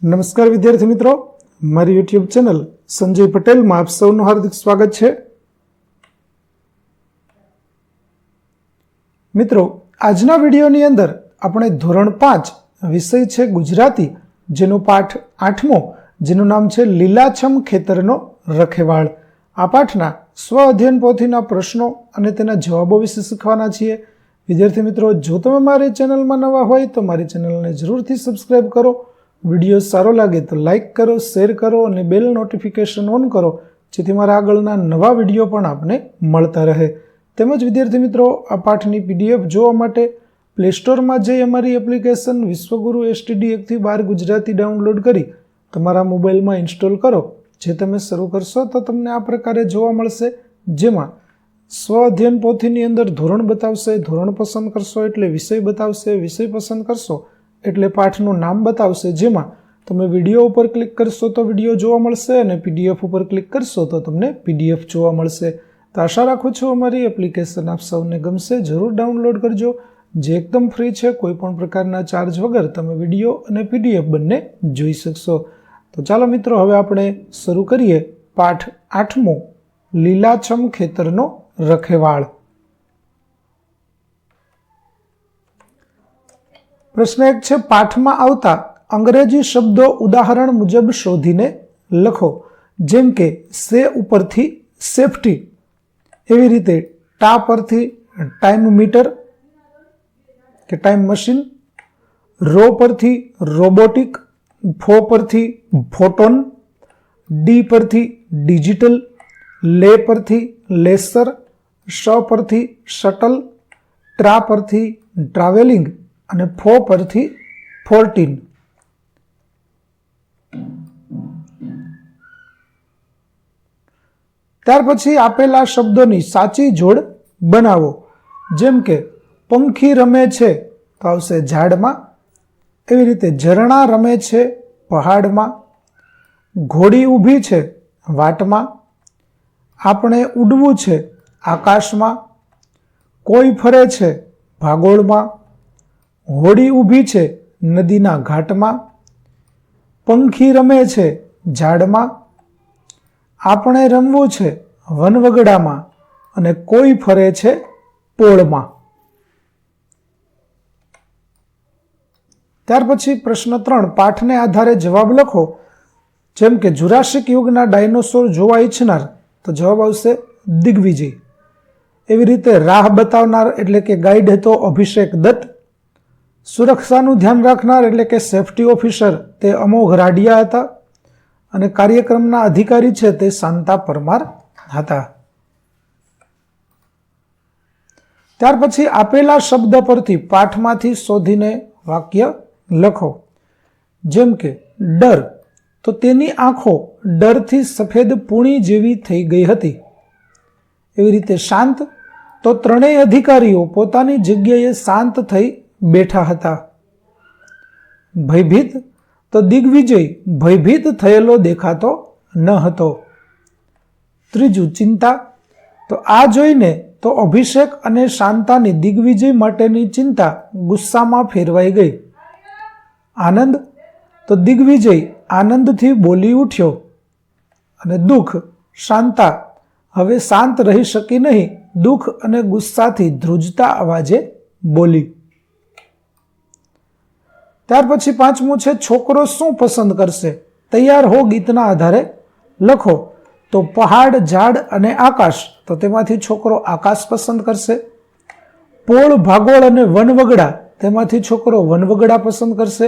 નમસ્કાર વિદ્યાર્થી મિત્રો, મારી યુટ્યુબ ચેનલ સંજય પટેલમાં આપ સૌનું હાર્દિક સ્વાગત છે. મિત્રો, આજના વિડીયોની અંદર આપણે ધોરણ 5 વિષય છે ગુજરાતી, જેનો પાઠ 8મો, જેનું નામ છે લીલાછમ ખેતરનો રખેવાળ. આ પાઠના સ્વ અધ્યયન પોથીના પ્રશ્નો અને તેના જવાબો વિશે શીખવાના છીએ. વિદ્યાર્થી મિત્રો, જો તમે મારી ચેનલમાં નવા હોય તો મારી ચેનલને જરૂરથી સબસ્ક્રાઇબ કરો. વિડીયો સારો લાગે તો લાઇક કરો, શેર કરો અને બેલ નોટિફિકેશન ઓન કરો, જેથી મારા આગળના નવા વિડીયો પણ આપને મળતા રહે. તેમજ વિદ્યાર્થી મિત્રો, આ પાઠની PDF જોવા માટે પ્લે સ્ટોરમાં જઈ અમારી એપ્લિકેશન વિશ્વગુરુ STD 1-12 ગુજરાતી ડાઉનલોડ કરી તમારા મોબાઈલમાં ઇન્સ્ટોલ કરો. જે તમે શરૂ કરશો તો તમને આ પ્રકારે જોવા મળશે, જેમાં સ્વ અધ્યયન પોથીની અંદર ધોરણ બતાવશે, ધોરણ પસંદ કરશો એટલે વિષય બતાવશે, વિષય પસંદ કરશો એટલે પાઠનું નામ બતાવશે, જેમાં તમે વિડીયો ઉપર ક્લિક કરશો તો વિડીયો જોવા મળશે અને PDF ઉપર ક્લિક કરશો તો તમને PDF જોવા મળશે. તો આશા રાખું છું અમારી એપ્લિકેશન આપ સૌને ગમશે. જરૂર ડાઉનલોડ કરજો, જે એકદમ ફ્રી છે. કોઈ પણ પ્રકારના ચાર્જ વગર તમે વિડીયો અને PDF બંને જોઈ શકશો. તો ચાલો મિત્રો, હવે આપણે શરૂ કરીએ પાઠ 8મો, લીલાછમ ખેતરનો રખેવાળ. પ્રશ્ન 1 છે, પાઠમાં આવતા અંગ્રેજી શબ્દો ઉદાહરણ મુજબ શોધીને લખો. જેમ કે સે ઉપરથી સેફટી, એવી રીતે ટા પરથી ટાઈમ મીટર કે ટાઈમ મશીન, રો પરથી રોબોટિક, ફો પરથી ફોટોન, ડી પરથી ડિજિટલ, લે પરથી લેસર, શ પરથી શટલ, ટ્રા પરથી ટ્રાવેલિંગ અને ફો પરથી 14. ત્યાર પછી આપેલા શબ્દોની સાચી જોડ બનાવો. જેમ કે પંખી રમે છે તો આવશે ઝાડમાં, એવી રીતે ઝરણા રમે છે પહાડમાં, ઘોડી ઊભી છે વાટમાં, આપણે ઉડવું છે આકાશમાં, કોઈ ફરે છે ભાગોળમાં, હોડી ઊભી છે નદીના ઘાટમાં, પંખી રમે છે ઝાડમાં, આપણે રમવું છે વનવગડામાં અને કોઈ ફરે છે પોળમાં. ત્યાર પછી પ્રશ્ન 3, પાઠને આધારે જવાબ લખો. જેમ કે જુરાસિક યુગના ડાયનોસોર જોવા ઈચ્છનાર, તો જવાબ આવશે દિગ્વિજય. એવી રીતે રાહ બતાવનાર એટલે કે ગાઈડ હતો અભિષેક દત્ત. સુરક્ષાનું ધ્યાન રાખનાર એટલે કે સેફટી ઓફિસર તે અમોઘ રાડિયા હતા. અને કાર્યક્રમના અધિકારી છે તે શાંતા પરમાર હતા. ત્યાર પછી આપેલા શબ્દ પરથી પાઠમાંથી શોધીને વાક્ય લખો. જેમ કે ડર, તો તેની આંખો ડરથી સફેદ પૂણી જેવી થઈ ગઈ હતી. એવી રીતે શાંત, તો ત્રણેય અધિકારીઓ પોતાની જગ્યાએ શાંત થઈ બેઠા હતા. ભયભીત, તો દિગ્વિજય ભયભીત થયેલો દેખાતો ન હતો. ત્રીજું ચિંતા, તો આ જોઈને તો અભિષેક અને શાંતાની દિગ્વિજય માટેની ચિંતા ગુસ્સામાં ફેરવાઈ ગઈ. આનંદ, તો દિગ્વિજય આનંદથી બોલી ઉઠ્યો. અને દુઃખ, શાંતા હવે શાંત રહી શકી નહીં, દુઃખ અને ગુસ્સાથી ધ્રુજતા અવાજે બોલી. ત્યાર પછી 5મું છે, છોકરો શું પસંદ કરશે? તૈયાર હો ગીતના આધારે લખો. તો પહાડ, ઝાડ અને આકાશ, તો તેમાંથી છોકરો આકાશ પસંદ કરશે. પોળ, ભાગોળ અને વનવગડા, તેમાંથી છોકરો વનવગડા પસંદ કરશે.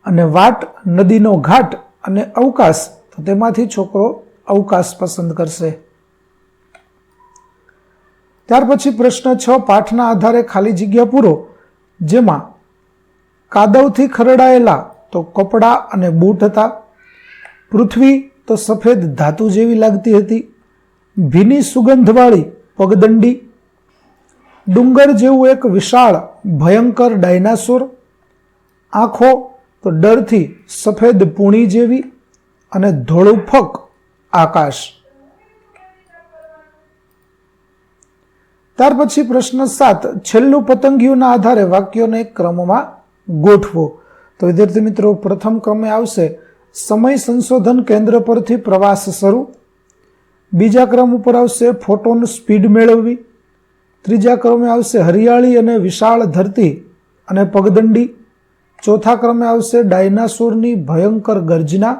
અને વાટ, નદીનો ઘાટ અને અવકાશ, તો તેમાંથી છોકરો અવકાશ પસંદ કરશે. ત્યાર પછી પ્રશ્ન 6, પાઠના આધારે ખાલી જગ્યા પૂરો. જેમાં કાદવથી ખરડાયેલા તો કપડાં અને બૂટ હતા. પૃથ્વી, તો સફેદ ધાતુ જેવી લાગતી હતી. ભીની સુગંધવાળી પગદંડી. ડુંગર જેવું એક વિશાળ ભયંકર ડાયનાસોર. આંખો, તો ડરથી સફેદ પૂણી જેવી. અને ધોળું ફક આકાશ. ત્યાર પછી પ્રશ્ન 7, છેલ્લું પતંગિયુંના આધારે વાક્યોને ક્રમમાં ગોઠવો. તો વિદ્યાર્થી મિત્રો, પ્રથમ ક્રમે આવશે સમય સંશોધન કેન્દ્ર પરથી પ્રવાસ શરૂ. બીજા ક્રમ ઉપર આવશે ફોટોન સ્પીડ મેળવવી. ત્રીજા ક્રમે આવશે હરિયાળી અને વિશાળ ધરતી અને પગદંડી. ચોથા ક્રમે આવશે ડાયનાસોરની ભયંકર ગર્જના.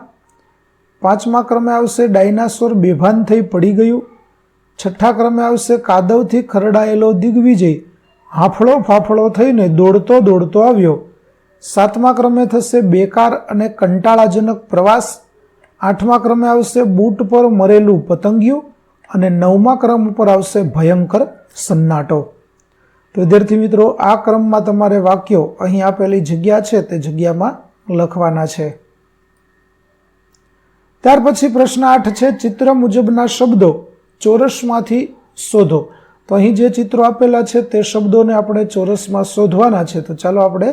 પાંચમા ક્રમે આવશે ડાયનાસોર બેભાન થઈ પડી ગયું. છઠ્ઠા ક્રમે આવશે કાદવથી ખરડાયેલો દિગ્વિજય હાફળો ફાફળો થઈને દોડતો દોડતો આવ્યો. સાતમા ક્રમે થશે બેકાર અને કંટાળાજનક પ્રવાસ. આઠમા ક્રમે આવશે બૂટ પર મરેલું પતંગિયું. અને નવમા ક્રમ ઉપર આવશે ભયંકર સન્નાટો. તો વિદ્યાર્થી મિત્રો, આ ક્રમમાં તમારે વાક્યો અહીં આપેલી જગ્યા છે તે જગ્યામાં લખવાના છે. ત્યાર પછી પ્રશ્ન 8 છે, ચિત્ર મુજબના શબ્દો ચોરસમાંથી શોધો. તો અહીં જે ચિત્રો આપેલા છે તે શબ્દોને આપણે ચોરસમાં શોધવાના છે. તો ચાલો આપણે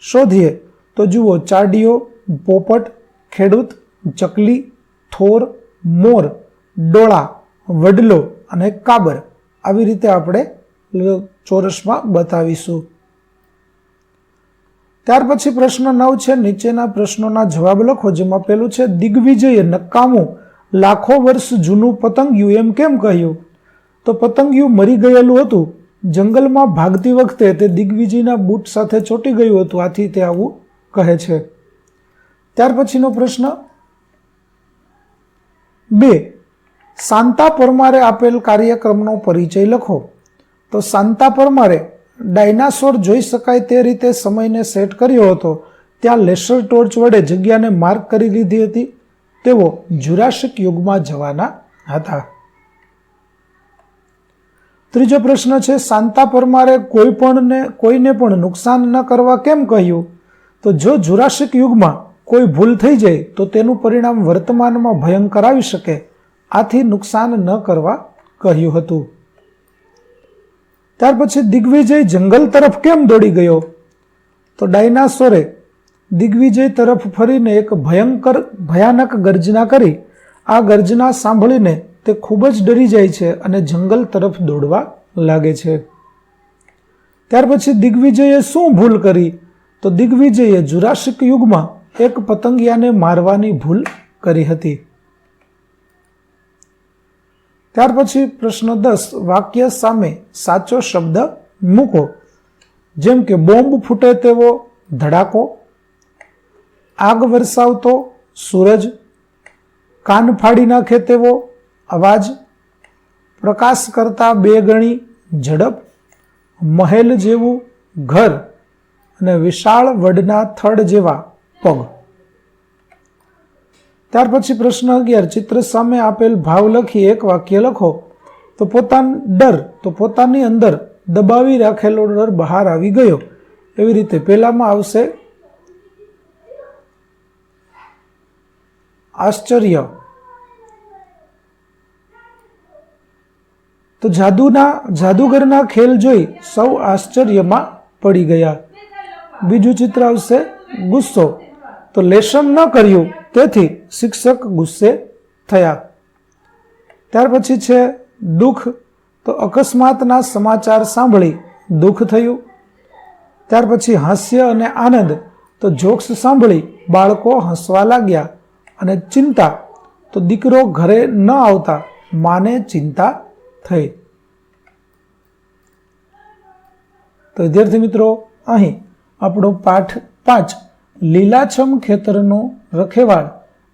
શોધીએ. તો જુઓ, ચાડીઓ, પોપટ, ખેડૂત, ચકલી, થોર, મોર, ડોળા, વડલો અને કાબર. આવી રીતે આપણે ચોરસમાં બતાવીશું. ત્યાર પછી પ્રશ્ન 9 છે, નીચેના પ્રશ્નોના જવાબ લખો. જેમાં પેલું છે, દિગ્વિજયે નકામું લાખો વર્ષ જૂનું પતંગિયું એમ કેમ કહ્યું? તો પતંગિયું મરી ગયેલું હતું. જંગલમાં ભાગતી વખતે તે દિગ્વિજયના બૂટ સાથે ચોંટી ગયું હતું, આથી તે આવું કહે છે. ત્યાર પછીનો પ્રશ્ન 2, શાંતા પરમારે આપેલ કાર્યક્રમનો પરિચય લખો. તો શાંતા પરમારે ડાયનાસોર જોઈ શકાય તે રીતે સમયને સેટ કર્યો હતો. ત્યાં લેસર ટોર્ચ વડે જગ્યાને માર્ક કરી લીધી હતી. તેઓ જુરાસિક યુગમાં જવાના હતા. ત્રીજો પ્રશ્ન છે, શાંતા પરમારે કોઈને પણ નુકસાન ન કરવા કેમ કહ્યું? તો જો જુરાસિક યુગમાં કોઈ ભૂલ થઈ જાય તો તેનું પરિણામ વર્તમાનમાં ભયંકર આવી શકે, આથી નુકસાન ન કરવા કહ્યું હતું. ત્યાર પછી દિગ્વિજય જંગલ તરફ કેમ દોડી ગયો? તો ડાયનાસોરે દિગ્વિજય તરફ ફરીને એક ભયાનક ગર્જના કરી. આ ગર્જના સાંભળીને તે ખૂબ જ ડરી જાય છે અને જંગલ તરફ દોડવા લાગે છે. ત્યાર પછી દિગ્વિજયે શું ભૂલ કરી? તો દિગ્વિજયે જુરાસિક યુગમાં એક પતંગિયાને મારવાની ભૂલ કરી હતી. ત્યાર પછી પ્રશ્ન 10, વાક્ય સામે સાચો શબ્દ મૂકો. જેમ કે બોમ્બ ફૂટે તેવો ધડાકો, આગ વરસાવતો સૂરજ, કાન ફાડી નાખે તેવો અવાજ, પ્રકાશ કરતા 2 ગણી ઝડપ, મહેલ જેવું ઘર અને વિશાળ વડના થડ જેવા પગ. ત્યાર પછી પ્રશ્ન 11, ચિત્ર સામે આપેલ ભાવ લખી એક વાક્ય લખો. તો પોતાની અંદર દબાવી રાખેલો ડર બહાર આવી ગયો. એવી રીતે પહેલામાં આવશે આશ્ચર્ય. તો જાદુગરના ખેલ જોઈ સૌ આશ્ચર્યમાં પડી ગયા. બીજું ચિત્ર આવશે ગુસ્સો. તો લેશન ન કર્યું તેથી શિક્ષક ગુસ્સે થયા. ત્યાર પછી છે દુઃખ. તો અકસ્માતના સમાચાર સાંભળી દુઃખ થયું. ત્યાર પછી હાસ્ય અને આનંદ. તો જોક્સ સાંભળી બાળકો હસવા લાગ્યા. અને ચિંતા. તો દીકરો ઘરે ન આવતા માને ચિંતા થઈ. તો વિદ્યાર્થી મિત્રો, અહીં આપણો પાઠ 5 લીલાછમ ખેતરનો રખેવાળ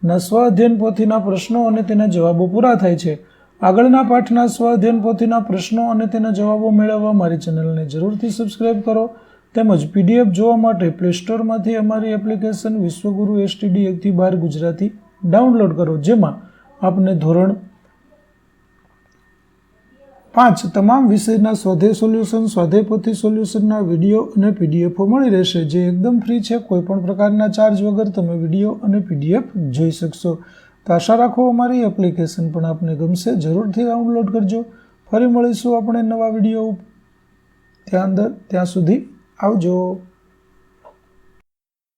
ના સ્વ અધ્યયન પોથીના પ્રશ્નો અને તેના જવાબો પૂરા થાય છે. આગળના પાઠના સ્વ અધ્યયન પોથીના પ્રશ્નો અને તેના જવાબો મેળવવા મારી ચેનલને જરૂરથી સબસ્ક્રાઇબ કરો. તેમજ PDF જોવા માટે પ્લે સ્ટોરમાંથી અમારી એપ્લિકેશન વિશ્વગુરુ STD 1-12 ગુજરાતી ડાઉનલોડ કરો, જેમાં આપને ધોરણ 5 તમામ વિષયના સ્વાધ્યાય સોલ્યુશન, સ્વાધ્યાય પોથી સોલ્યુશનના વિડીયો અને PDF મળી રહેશે, જે એકદમ ફ્રી છે. કોઈ પણ પ્રકારના ચાર્જ વગર તમે વિડીયો અને PDF જોઈ શકશો. તો આશા રાખો અમારી એપ્લિકેશન પણ આપને ગમશે. જરૂરથી ડાઉનલોડ કરજો. ફરી મળીશું આપણે નવા વિડીયો. ત્યાં સુધી આવજો.